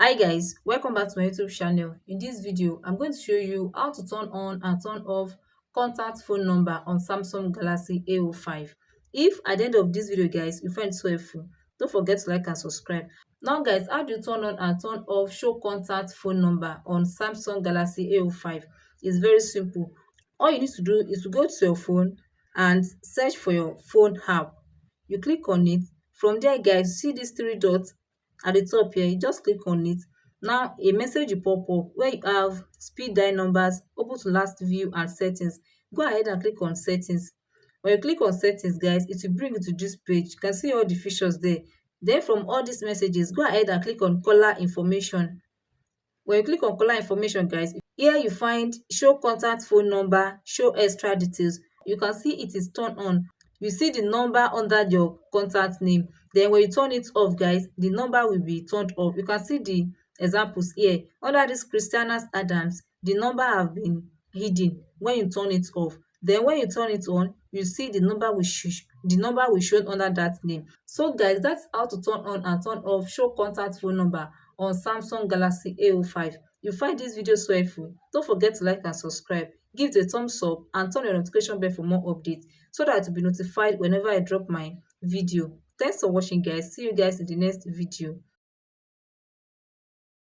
Hi guys, welcome back to my YouTube channel. In this video, I'm going to show you how to turn on and turn off contact phone number on Samsung Galaxy AO5. If at the end of this video guys, you find it so helpful, don't forget to like and subscribe. Now guys, how do you turn on and turn off show contact phone number on Samsung Galaxy AO5? It's very simple. All you need to do is to go to your phone and search for your phone app. You click on it. From there guys, see these three dots at the top here. You just click on it. Now a message will pop up where you have speed dial numbers, open to last view and settings. Go ahead and click on settings. When you click on settings guys, it will bring you to this page. You can see all the features there. Then from all these messages, go ahead and click on caller information. When you click on caller information guys, here you find show contact phone number, show extra details. You can see it is turned on. You see the number under your contact name. Then when you turn it off guys, the number will be turned off. You can see the examples here. Under this Christianas Adams, the number have been hidden when you turn it off. Then when you turn it on, you see the number will show under that name. So guys, that's how to turn on and turn off show contact phone number on Samsung Galaxy A05. You find this video so helpful, don't forget to like and subscribe. Give it a thumbs up and turn your notification bell for more updates so that you'll be notified whenever I drop my video. Thanks for watching guys. See you guys in the next video.